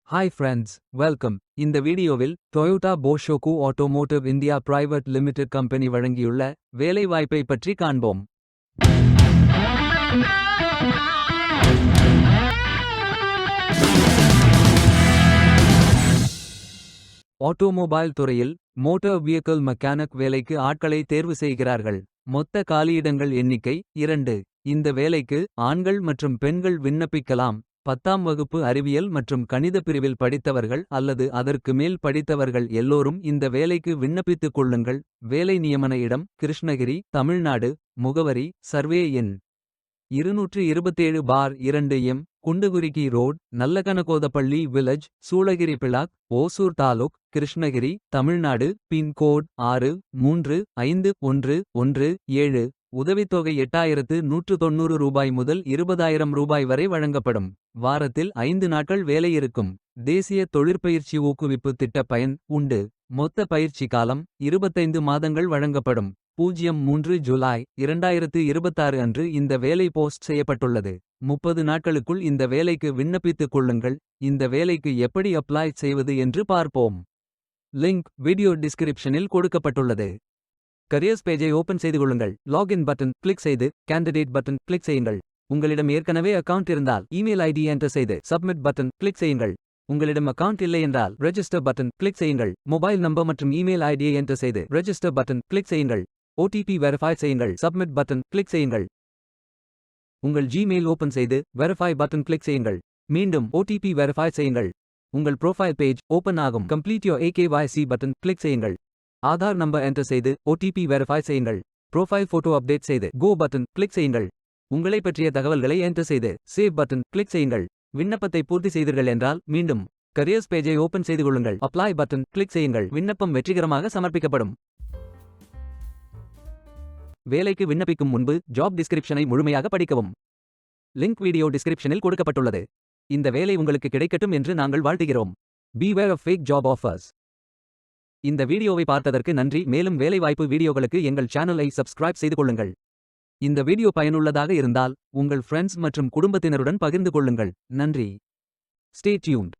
Hi friends, welcome. இந்த வீடியோவில் Toyota Boshoku automotive India private limited company வழங்கியுள்ள வேலைவாய்ப்பை பற்றி காண்போம். ஆட்டோமொபைல் துறையில் மோட்டார் வியக்கிள் மெக்கானிக் வேலைக்கு ஆட்களை தேர்வு செய்கிறார்கள். மொத்த காலியிடங்கள் எண்ணிக்கை 2. இந்த வேலைக்கு ஆண்கள் மற்றும் பெண்கள் விண்ணப்பிக்கலாம். 10ஆம் வகுப்பு அறிவியல் மற்றும் கணித பிரிவில் படித்தவர்கள் அல்லது அதற்கு மேல் படித்தவர்கள் எல்லோரும் இந்த வேலைக்கு விண்ணப்பித்துக் கொள்ளுங்கள். வேலை நியமன இடம் கிருஷ்ணகிரி, தமிழ்நாடு. முகவரி சர்வே எண் 227/2 M. Gundukurikki road, Nallaganakothapalli village, Shoolagiri block, Hosur taluk, Krishnagiri, Tamil Nadu. Pincode 635117. உதவித்தொகை 8190 ரூபாய் முதல் 20,000 ரூபாய் வரை வழங்கப்படும். வாரத்தில் 5 நாட்கள் வேலை இருக்கும். தேசிய தொழிற்பயிற்சி ஊக்குவிப்பு திட்ட பயன் உண்டு. மொத்த பயிற்சி காலம் 25 மாதங்கள் வழங்கப்படும். 03 ஜூலை 2026 அன்று இந்த வேலை போஸ்ட் செய்யப்பட்டுள்ளது. 30 நாட்களுக்குள் இந்த வேலைக்கு விண்ணப்பித்துக் கொள்ளுங்கள். இந்த வேலைக்கு எப்படி அப்ளை செய்வது என்று பார்ப்போம். லிங்க் வீடியோ டிஸ்கிரிப்ஷனில் கொடுக்கப்பட்டுள்ளது. கரியர்ஸ் பேஜை ஓபன் செய்து கொள்ளுங்கள். லாகின் பட்டன் கிளிக் செய்து கேண்டிடேட் பட்டன் கிளிக் செய்யுங்கள். உங்களிடம் ஏற்கனவே அக்கவுண்ட் இருந்தால் இமெயில் ஐடி என்டர் செய்து சப்மிட் பட்டன் கிளிக் செய்யுங்கள். உங்களிடம் அக்கவுண்ட் இல்லை என்றால் ரெஜிஸ்டர் பட்டன் கிளிக் செய்யுங்கள். மொபைல் நம்பர் மற்றும் இமெயில் ஐடியை என்டர் செய்து ரெஜிஸ்டர் பட்டன் கிளிக் செய்யுங்கள். ஓடிபி வெரிஃபை செய்யுங்கள். சப்மிட் பட்டன் கிளிக் செய்யுங்கள். உங்கள் ஜிமெயில் ஓபன் செய்து வெரிஃபை பட்டன் கிளிக் செய்யுங்கள். மீண்டும் ஓடிபி வெரிஃபை செய்யுங்கள். உங்கள் ப்ரொஃபைல் பேஜ் ஓபன் ஆகும். Complete your AKYC button click செய்யுங்கள். ஆதார் நம்பர் என்டர் செய்து ஓடிபி வெரிஃபை செய்யுங்கள். ப்ரொஃபைல் போட்டோ அப்டேட் செய்து கோ பட்டன் கிளிக் செய்யுங்கள். உங்களை பற்றிய தகவல்களை என்டர் செய்து சேவ் பட்டன் கிளிக் செய்யுங்கள். விண்ணப்பத்தை பூர்த்தி செய்தீர்கள் என்றால் மீண்டும் கரியர்ஸ் பேஜை ஓபன் செய்து கொள்ளுங்கள். அப்ளை பட்டன் கிளிக் செய்யுங்கள். விண்ணப்பம் வெற்றிகரமாக சமர்ப்பிக்கப்படும். வேலைக்கு விண்ணப்பிக்கும் முன்பு ஜாப் டிஸ்கிரிப்ஷனை முழுமையாக படிக்கவும். லிங்க் வீடியோ டிஸ்கிரிப்ஷனில் கொடுக்கப்பட்டுள்ளது. இந்த வேலை உங்களுக்கு கிடைக்கட்டும் என்று நாங்கள் வாழ்த்துகிறோம். Beware of fake job offers. இந்த வீடியோவை பார்த்ததற்கு நன்றி. மேலும் வேலைவாய்ப்பு வீடியோகளுக்கு எங்கள் சேனலை சப்ஸ்கிரைப் செய்து கொள்ளுங்கள். இந்த வீடியோ பயனுள்ளதாக இருந்தால் உங்கள் ஃப்ரெண்ட்ஸ் மற்றும் குடும்பத்தினருடன் பகிர்ந்து கொள்ளுங்கள். நன்றி. Stay tuned.